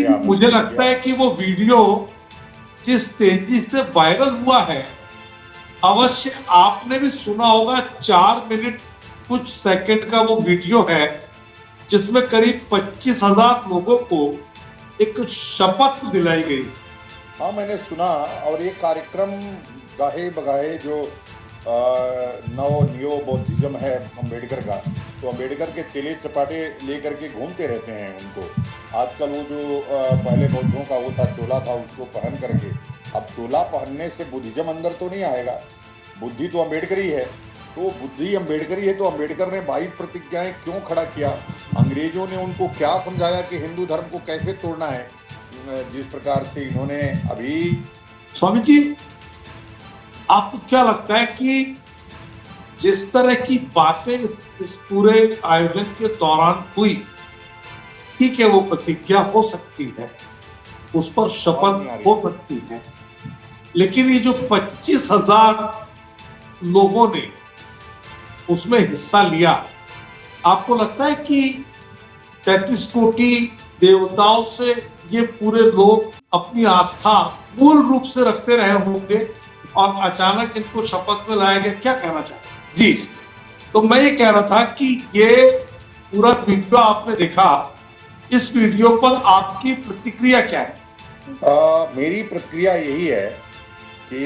लेकिन मुझे लगता है कि वो वीडियो जिस तेजी से वायरल हुआ है, अवश्य आपने भी सुना होगा, 4 मिनट कुछ सेकंड का वो वीडियो है जिसमें करीब 25,000 लोगों को एक शपथ दिलाई गई। हाँ, मैंने सुना। और ये कार्यक्रम गाहे बगाहे जो नियो बौद्धिज्म है अम्बेडकर का, तो अम्बेडकर के चेले चपाटे लेकर के घूमते रहते हैं उनको। आजकल वो जो पहले बौद्धों का वो था, चोला था, उसको पहन करके, अब चोला पहनने से बुद्धिज्म अंदर तो नहीं आएगा। बुद्धि तो अम्बेडकरी है, तो बुद्धि अम्बेडकरी है, तो अम्बेडकर ने 22 प्रतिज्ञाएं क्यों खड़ा किया? अंग्रेजों ने उनको क्या समझाया कि हिंदू धर्म को कैसे तोड़ना है? जिस प्रकार से इन्होंने अभी। स्वामी जी, आपको क्या लगता है कि जिस तरह की बातें इस पूरे आयोजन के दौरान हुई, ठीक है, वो प्रतिज्ञा हो सकती है, उस पर शपथ हो सकती है, लेकिन ये जो 25,000 लोगों ने उसमें हिस्सा लिया, आपको लगता है कि 33 कोटि देवताओं से ये पूरे लोग अपनी आस्था मूल रूप से रखते रहे होंगे और अचानक इनको शपथ में लाया गया? क्या कहना चाहते जी? तो मैं ये कह रहा था कि ये पूरा वीडियो आपने देखा, इस वीडियो पर आपकी प्रतिक्रिया क्या है? मेरी प्रतिक्रिया यही है कि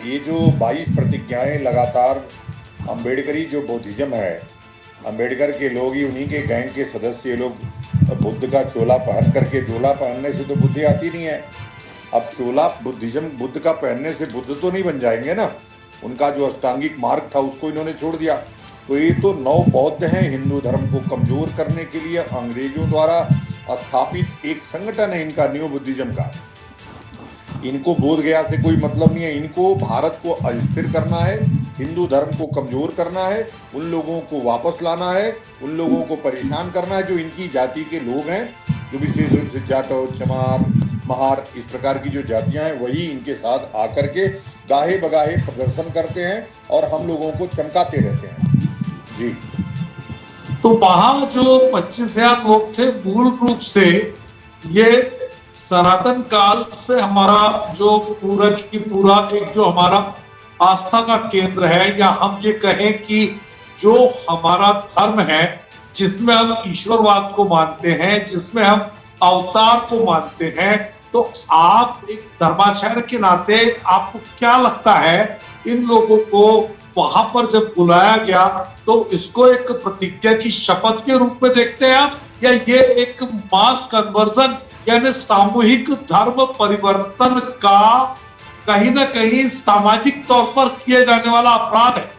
ये जो 22 प्रतिज्ञाएं लगातार अम्बेडकरी जो बौद्धिज्म है, अम्बेडकर के लोग ही, उन्हीं के गैंग के सदस्य ये लोग बुद्ध का चोला पहन करके, चोला पहनने से तो बुद्धि आती नहीं है। अब चोला बुद्धिज्म बुद्ध का पहनने से बुद्ध तो नहीं बन जाएंगे ना। उनका जो अष्टांगिक मार्ग था उसको इन्होंने छोड़ दिया। तो ये तो नव बौद्ध हैं। हिंदू धर्म को कमजोर करने के लिए अंग्रेजों द्वारा स्थापित एक संगठन है इनका, न्यू बुद्धिज्म का। इनको बोध गया से कोई मतलब नहीं है। इनको भारत को अस्थिर करना है, हिंदू धर्म को कमजोर करना है, उन लोगों को वापस लाना है, उन लोगों को परेशान करना है जो इनकी जाति के लोग हैं, जो विशेष रूप से जाटो, चमार, महार, इस प्रकार की जो जातियां हैं, वही इनके साथ आकर के गाहे बगाहे प्रदर्शन करते हैं और हम लोगों को चमकाते रहते हैं। जी, तो वहां जो 25,000 लोग थे, मूल रूप से ये सनातन काल से हमारा जो पूरा की पूरा एक जो हमारा आस्था का केंद्र है, या हम ये कहें कि जो हमारा धर्म है, जिसमें हम ईश्वरवाद को मानते हैं, जिसमें हम अवतार को मानते हैं, तो आप एक धर्माचार्य के नाते आपको क्या लगता है, इन लोगों को वहां पर जब बुलाया गया तो इसको एक प्रतिज्ञा की शपथ के रूप में देखते हैं आप, या ये एक मास कन्वर्जन यानी सामूहिक धर्म परिवर्तन का कहीं ना कहीं सामाजिक तौर पर किए जाने वाला अपराध है?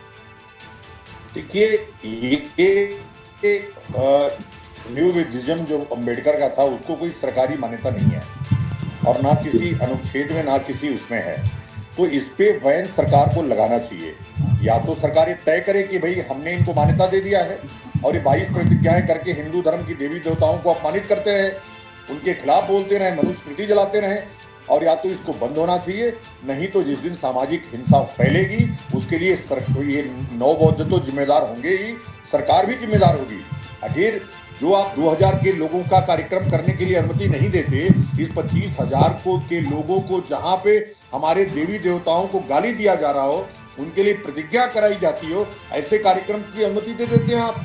देखिए, ये न्यू बुद्धिज्म जो अम्बेडकर का था, उसको कोई सरकारी मान्यता नहीं है और ना किसी अनुच्छेद में, ना किसी उसमें है। तो इस पे वैन सरकार को लगाना चाहिए। या तो सरकार ये तय करे कि भाई हमने इनको मान्यता दे दिया है और ये 22 प्रतिज्ञाएं करके हिंदू धर्म की देवी देवताओं को अपमानित करते रहे, उनके खिलाफ बोलते रहे, मनुस्मृति जलाते रहे, और या तो इसको बंद होना चाहिए। नहीं तो जिस दिन सामाजिक हिंसा फैलेगी उसके लिए ये नौ बौद्ध तो जिम्मेदार होंगे ही, सरकार भी जिम्मेदार होगी। आखिर जो आप 2000 के लोगों का कार्यक्रम करने के लिए अनुमति नहीं देते, इस 25,000 के लोगों को जहां पे हमारे देवी देवताओं को गाली दिया जा रहा हो, उनके लिए प्रतिज्ञा कराई जाती हो, ऐसे कार्यक्रम की अनुमति दे देते हैं आप।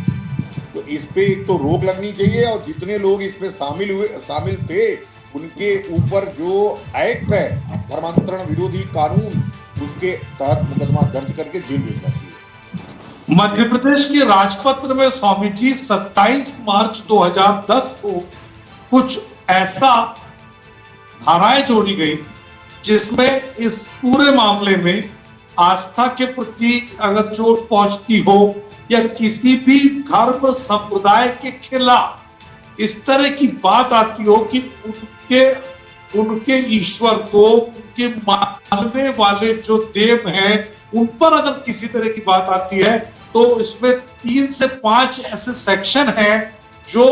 तो इस पे एक तो रोक लगनी चाहिए और जितने लोग इसमें शामिल थे, उनके ऊपर जो एक्ट है धर्मांतरण विरोधी कानून, उसके तहत मुकदमा दर्ज करके जेल भेजना चाहिए। मध्य प्रदेश के राजपत्र में स्वामी जी 27 मार्च 2010 को कुछ ऐसा धाराएं जोड़ी गई जिसमें इस पूरे मामले में आस्था के प्रति अगर चोट पहुंचती हो या किसी भी धर्म संप्रदाय के खिलाफ इस तरह की बात आती हो कि उनके ईश्वर को, उनके मानने वाले जो देव हैं, उन पर अगर किसी तरह की बात आती है, तो इसमें 3 से 5 ऐसे सेक्शन हैं जो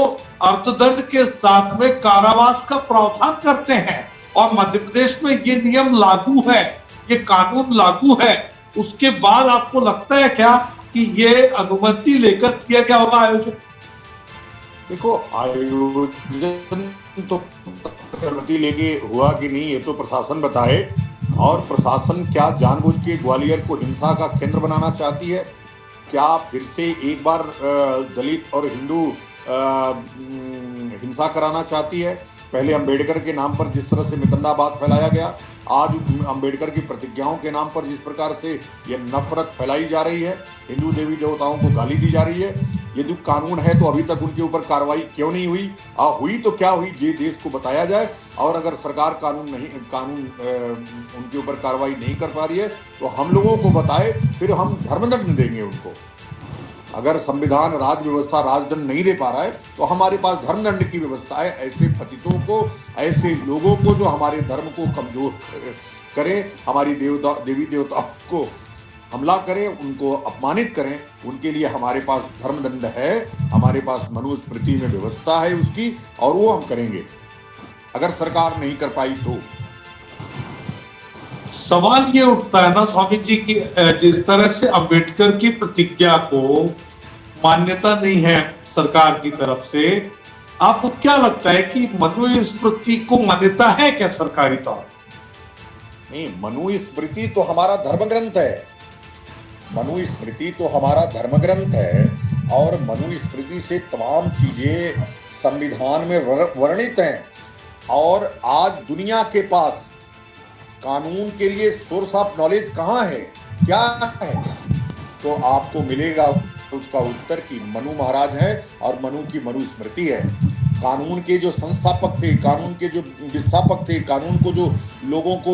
अर्थदंड के साथ में कारावास का प्रावधान करते हैं। और मध्य प्रदेश में ये नियम लागू है, ये कानून लागू है। उसके बाद आपको लगता है क्या कि ये अनुमति लेकर किया गया होगा आयोजन? देखो, आयोजन तो अनुमति लेके हुआ कि नहीं ये तो प्रशासन बताए। और प्रशासन क्या जानबूझ के ग्वालियर को हिंसा का केंद्र बनाना चाहती है? क्या फिर से एक बार दलित और हिंदू हिंसा कराना चाहती है? पहले अंबेडकर के नाम पर जिस तरह से मितंडाबाद फैलाया गया, आज अंबेडकर की प्रतिज्ञाओं के नाम पर जिस प्रकार से ये नफरत फैलाई जा रही है, हिंदू देवी देवताओं को गाली दी जा रही है, यदि कानून है तो अभी तक उनके ऊपर कार्रवाई क्यों नहीं हुई? हुई तो क्या हुई, ये देश को बताया जाए। और अगर सरकार कानून उनके ऊपर कार्रवाई नहीं कर पा रही है तो हम लोगों को बताए, फिर हम धर्मदंड देंगे उनको। अगर संविधान राज व्यवस्था राजदंड नहीं दे पा रहा है तो हमारे पास धर्मदंड की व्यवस्था है। ऐसे पतितों को, ऐसे लोगों को जो हमारे धर्म को कमजोर करें, हमारी देवी देवताओं को हमला करें, उनको अपमानित करें, उनके लिए हमारे पास धर्मदंड है, हमारे पास मनुस्मृति में व्यवस्था है उसकी, और वो हम करेंगे अगर सरकार नहीं कर पाई तो। सवाल ये उठता है ना स्वामी जी की, जिस तरह से अंबेडकर की प्रतिज्ञा को मान्यता नहीं है सरकार की तरफ से, आपको क्या लगता है कि मनुस्मृति को मान्यता है क्या सरकारी तौर? नहीं, मनुस्मृति तो हमारा धर्म ग्रंथ है। मनुस्मृति तो हमारा धर्म ग्रंथ है और मनुस्मृति से तमाम चीजें संविधान में वर्णित हैं। और आज दुनिया के पास कानून के लिए सोर्स ऑफ नॉलेज कहाँ है, क्या है? तो आपको मिलेगा उसका उत्तर कि मनु महाराज है और मनु की मनुस्मृति है। कानून के जो संस्थापक थे, कानून के जो विस्थापक थे, कानून को जो लोगों को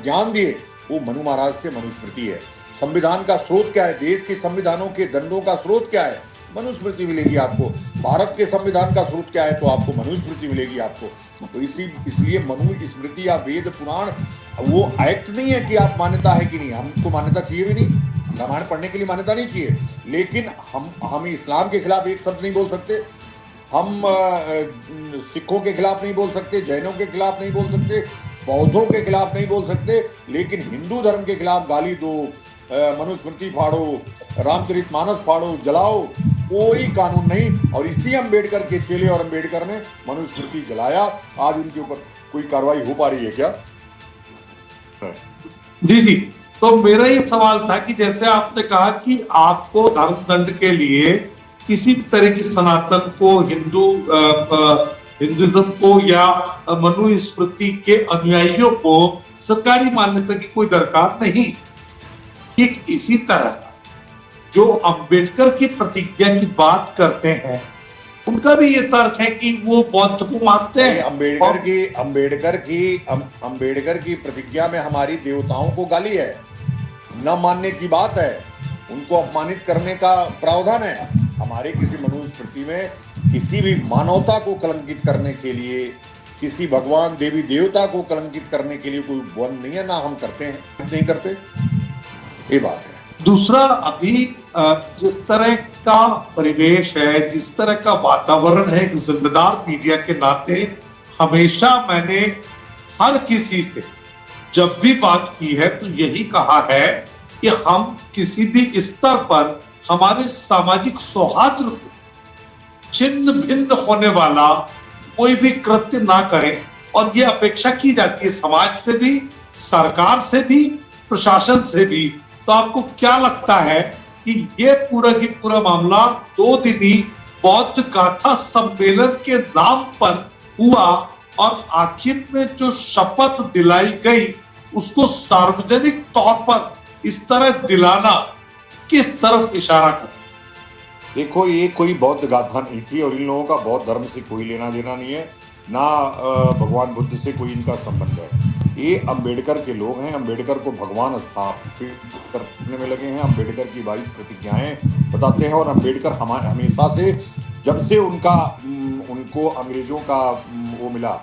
ज्ञान दिए, वो मनु महाराज से मनुस्मृति है। संविधान का स्रोत क्या है? देश के संविधानों के दंडों का स्रोत क्या है? मनुस्मृति मिलेगी आपको। भारत के संविधान का स्रोत क्या है? तो आपको मनुस्मृति मिलेगी आपको। तो इसलिए मनुस्मृति या वेद पुराण वो एक्ट नहीं है कि आप मान्यता है कि नहीं, हमको मान्यता चाहिए भी नहीं, रामायण पढ़ने के लिए मान्यता नहीं चाहिए। लेकिन हम इस्लाम के खिलाफ एक शब्द नहीं बोल सकते, हम सिखों के खिलाफ नहीं बोल सकते, जैनों के खिलाफ नहीं बोल सकते, बौद्धों के खिलाफ नहीं बोल सकते, लेकिन हिंदू धर्म के खिलाफ गाली दो, मनुस्मृति फाड़ो, रामचरितमानस फाड़ो, जलाओ, कोई कानून नहीं। और इसी अंबेडकर के चेले और अंबेडकर ने मनुस्मृति जलाया। आज उनके ऊपर कोई कार्रवाई हो पा रही है क्या? जी, तो मेरा ये सवाल था कि जैसे आपने कहा कि आपको धर्मदंड के लिए किसी भी तरह की सनातन को, हिंदुइज्म को या मनुस्मृति के अनुयायियों को सरकारी मान्यता की कोई दरकार नहीं। ठीक इसी तरह जो अंबेडकर की प्रतिज्ञा की बात करते हैं, उनका भी ये तर्क है कि वो बौद्ध को मानते हैं। अंबेडकर की प्रतिज्ञा में हमारी देवताओं को गाली है, न मानने की बात है, उनको अपमानित करने का प्रावधान है। हमारे किसी मनुस्मृति में किसी भी मानवता को कलंकित करने के लिए, किसी भगवान देवी देवता को कलंकित करने के लिए कोई बंद नहीं है, ना हम करते हैं, नहीं करते, ये बात है। दूसरा, अभी जिस तरह का परिवेश है, जिस तरह का वातावरण है, एक जिम्मेदार मीडिया के नाते हमेशा मैंने हर किसी से जब भी बात की है तो यही कहा है कि हम किसी भी स्तर पर हमारे सामाजिक सौहार्द को छिन्न भिन्न होने वाला कोई भी कृत्य ना करें। और ये अपेक्षा की जाती है समाज से भी, सरकार से भी, प्रशासन से भी। तो आपको क्या लगता है कि ये पूरा की पूरा मामला 2 दिनी बौद्ध गाथा सम्मेलन के नाम पर हुआ और आखिर में जो शपथ दिलाई गई उसको सार्वजनिक तौर पर इस तरह दिलाना किस तरफ इशारा कर? देखो, ये कोई बौद्ध गाथा नहीं थी और इन लोगों का बौद्ध धर्म से कोई लेना देना नहीं है, ना भगवान बुद्ध से कोई इनका संबंध है। ये अंबेडकर के लोग हैं, अंबेडकर को भगवान स्थापित करने में लगे हैं, अंबेडकर की 22 प्रतिज्ञाएं बताते हैं। और अंबेडकर हमेशा से, जब से उनको अंग्रेजों का वो मिला,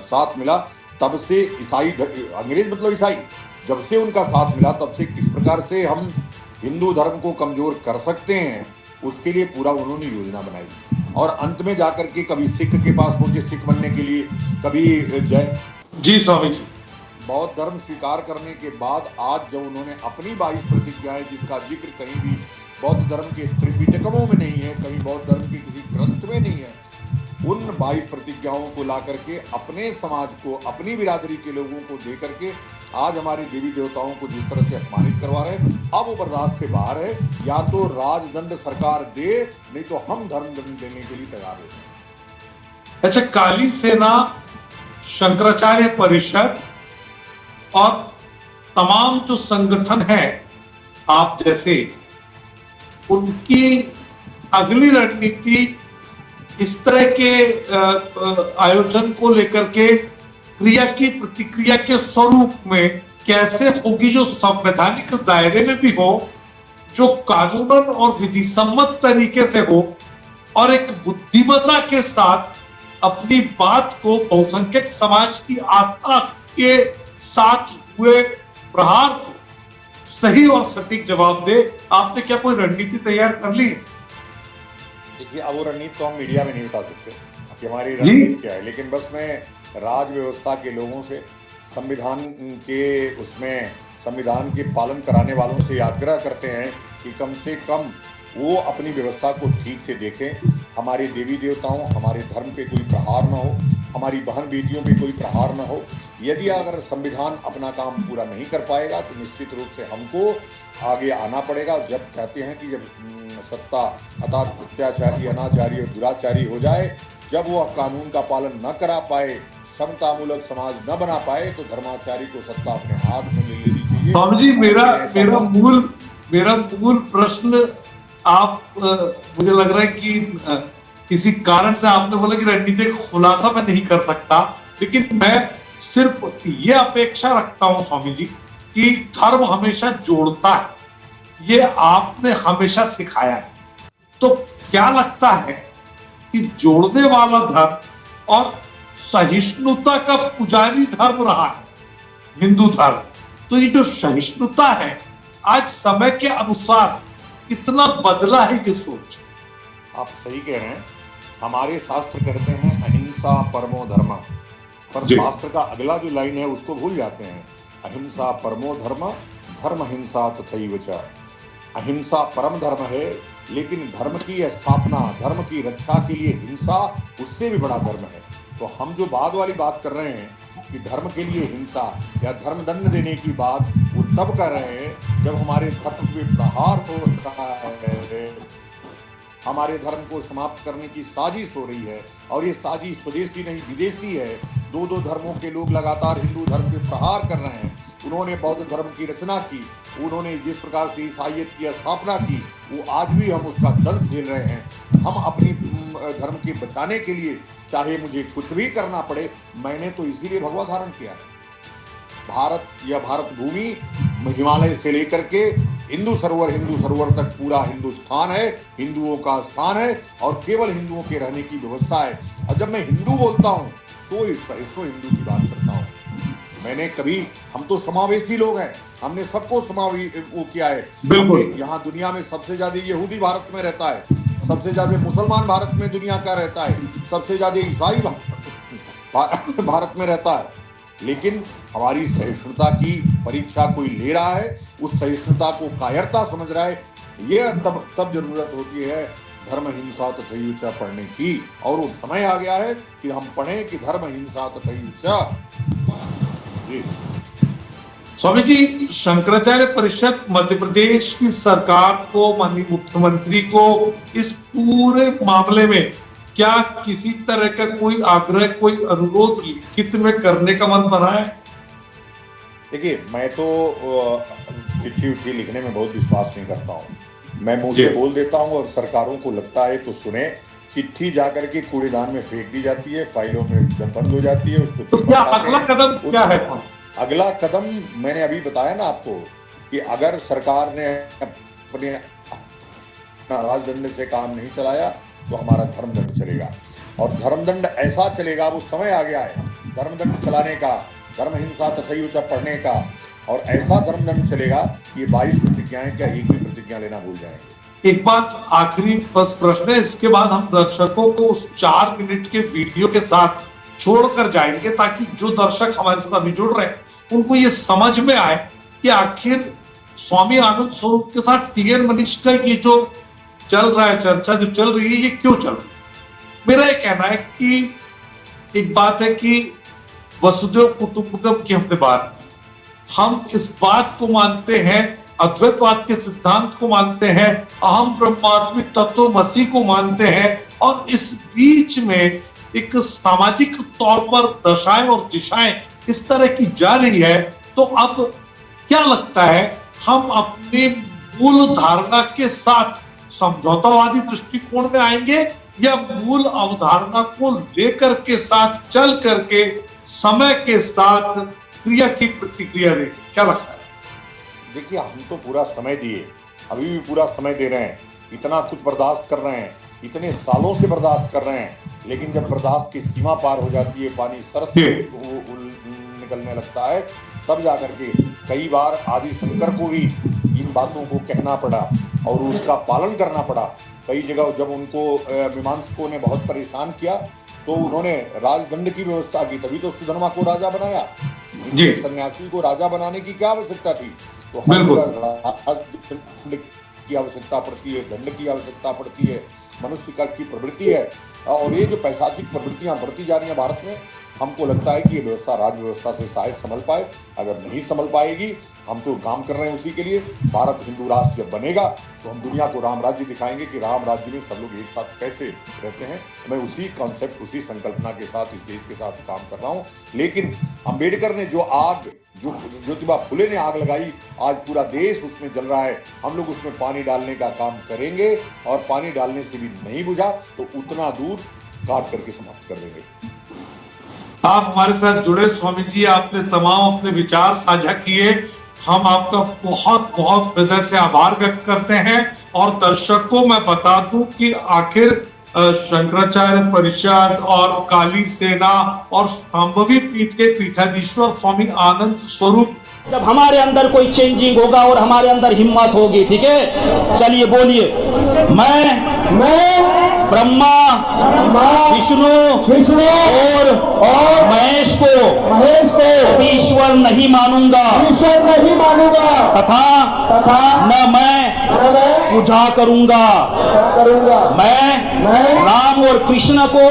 साथ मिला, तब से अंग्रेज मतलब ईसाई, जब से उनका साथ मिला तब से किस प्रकार से हम हिंदू धर्म को कमजोर कर सकते हैं, उसके लिए पूरा उन्होंने योजना बनाई। और अंत में जाकर के कभी सिख के पास पहुंचे सिख बनने के लिए, कभी जैन। जी स्वामी जी, बौद्ध धर्म स्वीकार करने के बाद आज जब उन्होंने अपनी 22 प्रतिज्ञाएं, जिसका जिक्र कहीं भी बौद्ध धर्म के त्रिपिटकमों में नहीं है, कहीं बौद्ध धर्म के किसी ग्रंथ में नहीं है। उन 22 प्रतिज्ञाओं को ला करके अपने समाज को, अपनी बिरादरी के लोगों को दे करके आज हमारे देवी देवताओं को जिस तरह से अपमानित करवा रहे हैं, अब वो बर्दाश्त से बाहर है। या तो राजदंड सरकार दे, नहीं तो हम धर्मदंड देने के लिए तैयार हैं। अच्छा, काली सेना, शंकराचार्य परिषद और तमाम जो संगठन है आप जैसे, उनकी अगली रणनीति इस तरह के आयोजन को लेकर के क्रिया की प्रतिक्रिया के स्वरूप में कैसे होगी, जो संवैधानिक दायरे में भी हो, जो कानूनन और विधि सम्मत तरीके से हो, और एक बुद्धिमत्ता के साथ अपनी बात को बहुसंख्यक समाज की आस्था के साथ हुए प्रहार को सही और सटीक जवाब दे। आपने क्या कोई रणनीति तैयार कर ली? देखिए, अब वो रणनीति तो हम मीडिया में नहीं बता सकते कि हमारी रणनीति क्या है, लेकिन बस मैं राज व्यवस्था के लोगों से, संविधान के पालन कराने वालों से आग्रह करते हैं कि कम से कम वो अपनी व्यवस्था को ठीक से देखें। हमारे देवी देवताओं, हमारे धर्म पे कोई प्रहार न हो, हमारी बहन बेटियों पे कोई प्रहार न हो। यदि अगर संविधान अपना काम पूरा नहीं कर पाएगा तो निश्चित रूप से हमको आगे आना पड़ेगा। जब कहते हैं कि जब सत्ता अर्थात अत्याचारी, अनाचारी और दुराचारी हो जाए, जब वो कानून का पालन न करा पाए, समतामूलक समाज न बना पाए, तो धर्माचारी को सत्ता अपने हाथ में ले लेनी चाहिए। स्वामी जी, मेरा मूल प्रश्न, आप मुझे लग रहा है कि किसी कारण से आपने बोला कि रणनीतिक खुलासा मैं नहीं कर सकता, लेकिन मैं सिर्फ ये अपेक्षा रखता हूं स्वामी जी कि धर्म हमेशा जोड़ता है, ये आपने हमेशा सिखाया है। तो क्या लगता है कि जोड़ने वाला धर्म और सहिष्णुता का पुजारी धर्म रहा है हिंदू धर्म, तो ये जो सहिष्णुता है आज समय के अनुसार कितना बदला है ये सोच? आप सही कह रहे हैं। हमारे शास्त्र कहते हैं अहिंसा परमो धर्म, पर शास्त्र का अगला जो लाइन है उसको भूल जाते हैं। अहिंसा परमो धर्म, धर्म हिंसा तथैव च। अहिंसा परम धर्म है, लेकिन धर्म की स्थापना, धर्म की रक्षा के लिए हिंसा उससे भी बड़ा धर्म है। तो हम जो बाद वाली बात कर रहे हैं कि धर्म के लिए हिंसा या धर्म दंड देने की बात, वो तब कर रहे हैं जब हमारे धर्म पे प्रहार हो रहा है, हमारे धर्म को समाप्त करने की साजिश हो रही है। और ये साजिश स्वदेशी नहीं विदेशी है। दो धर्मों के लोग लगातार हिंदू धर्म पे प्रहार कर रहे हैं। उन्होंने बौद्ध धर्म की रचना की, उन्होंने जिस प्रकार से ईसाइयत की स्थापना की, वो आज भी हम उसका दर्द झेल रहे हैं। हम अपनी धर्म के बचाने के लिए चाहे मुझे कुछ भी करना पड़े, मैंने तो इसीलिए भगवा धारण किया है। भारत या भारत भूमि हिमालय से लेकर के हिंदू सरोवर तक पूरा हिंदुस्तान है, हिंदुओं का स्थान है और केवल हिंदुओं के रहने की व्यवस्था है। और जब मैं हिंदू बोलता हूँ तो इसको हिंदू की बात करता हूँ। मैंने कभी, हम तो समावेशी लोग हैं, हमने सबको वो किया है। यहाँ दुनिया में सबसे ज्यादा यहूदी भारत में रहता है, सबसे ज्यादा मुसलमान भारत में दुनिया का रहता है, सबसे ज्यादा ईसाई भारत में रहता है। लेकिन हमारी सहिष्णुता की परीक्षा कोई ले रहा है, उस सहिष्णुता को कायरता समझ रहा है। ये तब जरूरत होती है धर्म हिंसा तथैव च पढ़ने की। और वो समय आ गया है कि हम पढ़ें कि धर्म हिंसा तथैव च। स्वामी जी, शंकराचार्य परिषद मध्य प्रदेश की सरकार को, माननीय मुख्यमंत्री को इस पूरे मामले में क्या किसी तरह का कोई आग्रह, कोई अनुरोध लिखित में करने का मन बना है? देखिए, मैं तो चिट्ठी लिखने में बहुत विश्वास नहीं करता हूँ। मैं मुंह से बोल देता हूँ और सरकारों को लगता है तो सुने। चिट्ठी जाकर के कूड़ेदान में फेंक दी जाती है, फाइलों में बंद हो जाती है। उसको तो क्या अगला कदम क्या है? अगला कदम मैंने अभी बताया ना आपको कि अगर सरकार ने अपने राजदंड से काम नहीं चलाया तो हमारा धर्मदंड चलेगा। और धर्मदंड ऐसा चलेगा, वो समय आ गया है धर्मदंड चलाने का, धर्म हिंसा तथैव च पढ़ने का। और ऐसा धर्मदंड चलेगा कि 22 प्रतिज्ञाएं क्या एक भी प्रतिज्ञा लेना भूल जाएंगे। एक बात आखिरी बस प्रश्न है, इसके बाद हम दर्शकों को उस 4 मिनट के वीडियो के साथ छोड़कर जाएंगे ताकि जो दर्शक हमारे साथ अभी जुड़ रहे हैं उनको ये समझ में आए कि आखिर स्वामी आनंद स्वरूप के साथ टी एन मनीष का ये जो चल रहा है, चर्चा जो चल रही है, ये क्यों चल रही है। मेरा ये कहना है कि एक बात है कि वसुधैव कुटुंबकम की हमने बात की, हम इस बात को मानते हैं, अद्वैतवाद के सिद्धांत को मानते हैं, अहम ब्रह्मास्मि तत्वमसि को मानते हैं, और इस बीच में एक सामाजिक तौर पर दशाएं और दिशाएं इस तरह की जा रही है, तो अब क्या लगता है हम अपनी मूल धारणा के साथ समझौतावादी दृष्टिकोण में आएंगे या मूल अवधारणा को लेकर के साथ चल करके समय के साथ क्रिया की प्रतिक्रिया देंगे? क्या लगता है? देखिए, हम तो पूरा समय दिए, अभी भी पूरा समय दे रहे हैं, इतना कुछ बर्दाश्त कर रहे हैं, इतने सालों से बर्दाश्त कर रहे हैं, लेकिन जब बर्दाश्त की सीमा पार हो जाती है, पानी सर से निकलने लगता है, तब जाकर के कई बार आदि शंकर को भी इन बातों को कहना पड़ा और उसका पालन करना पड़ा। कई जगह जब उनको मीमांसकों ने बहुत परेशान किया तो उन्होंने राजदंड की व्यवस्था की, तभी तो सुधर्मा को राजा बनाया। सन्यासी को राजा बनाने की क्या आवश्यकता थी? तो हर राजदंड की आवश्यकता पड़ती है, दंड की आवश्यकता पड़ती है, मनुष्य का की प्रवृत्ति है। और ये जो पैशाचिक प्रवृत्तियां बढ़ती जा रही हैं भारत में, हमको लगता है कि ये व्यवस्था राज व्यवस्था से शायद संभल पाए। अगर नहीं संभल पाएगी, हम तो काम कर रहे हैं उसी के लिए। भारत हिंदू राष्ट्र जब बनेगा तो हम दुनिया को राम राज्य दिखाएंगे कि राम राज्य में सब लोग एक साथ कैसे रहते हैं। मैं उसी कॉन्सेप्ट, उसी संकल्पना के साथ इस देश के साथ काम कर रहा हूँ। लेकिन अंबेडकर ने जो आग, जो ज्योतिबा फुले ने आग लगाई, आज पूरा देश उसमें जल रहा है। हम लोग उसमें पानी डालने का काम करेंगे और पानी डालने से भी नहीं बुझा तो उतना दूर काट करके समाप्त कर देंगे। आप हमारे साथ जुड़े स्वामी जी, आपने तमाम अपने विचार साझा किए, हम आपका बहुत बहुत हृदय से आभार व्यक्त करते हैं। और दर्शकों मैं बता दूं कि आखिर शंकराचार्य परिषद और काली सेना और शांभवी पीठ के पीठाधीश्वर स्वामी आनंद स्वरूप, जब हमारे अंदर कोई चेंजिंग होगा और हमारे अंदर हिम्मत होगी, ठीक है, चलिए बोलिए, मैं ब्रह्मा, विष्णु और महेश को ईश्वर नहीं मानूंगा तथा न मैं पूजा करूंगा। मैं राम और कृष्ण को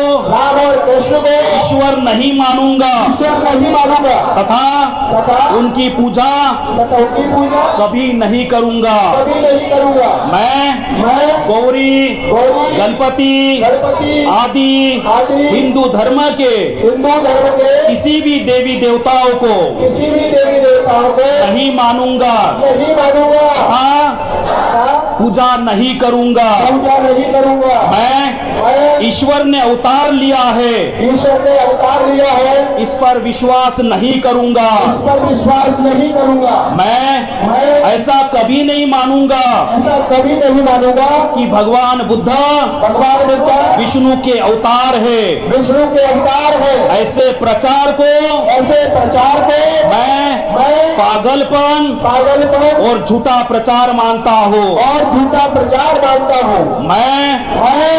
ईश्वर नहीं मानूंगा तथा उनकी पूजा कभी नहीं करूंगा। मैं गौरी, गणपति आदि हिंदू धर्म के किसी भी देवी देवताओं को नहीं मानूंगा तथा पूजा नहीं करूंगा। मैं ईश्वर ने अवतार लिया है, इस पर विश्वास नहीं करूंगा। मैं ऐसा कभी नहीं मानूंगा कि भगवान बुद्ध विष्णु के अवतार है। ऐसे प्रचार को मैं पागलपन और झूठा प्रचार मानता हूँ। मैं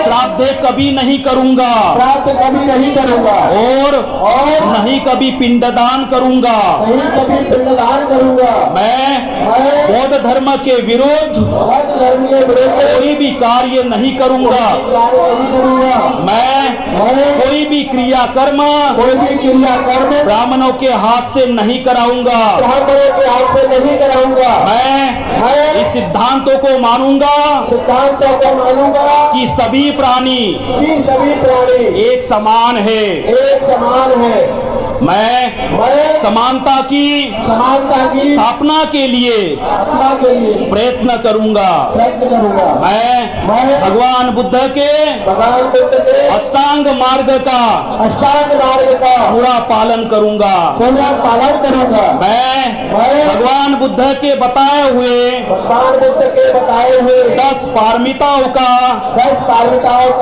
श्राद्ध कभी नहीं करूंगा और नहीं कभी पिंडदान करूंगा। मैं बौद्ध धर्म के विरुद्ध कोई भी कार्य नहीं करूंगा। मैं कोई भी क्रियाकर्म ब्राह्मणों के हाथ से नहीं कराऊंगा। मैं इस सिद्धांतों को मानूंगा कि सभी प्राणी एक समान है। मैं समानता की स्थापना के लिए प्रयत्न करूंगा। मैं भगवान बुद्ध के अष्टांग मार्ग का पूरा पालन करूंगा। मैं भगवान बुद्ध के बताए हुए 10 पारमिताओं का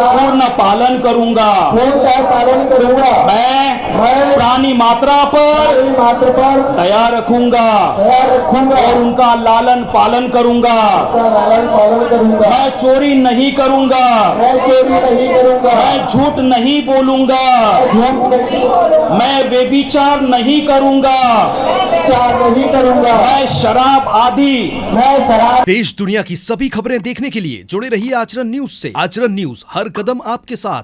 पूर्ण पालन करूंगा। मैं प्राणी मात्रा पर दया रखूंगा और उनका लालन पालन करूंगा। मैं चोरी नहीं करूंगा। मैं झूठ नहीं बोलूंगा। मैं व्यभिचार नहीं करूंगा। मैं शराब आदि देश दुनिया की सभी खबरें देखने के लिए जुड़े रहिए आचरण न्यूज से। आचरण न्यूज हर कदम आपके साथ।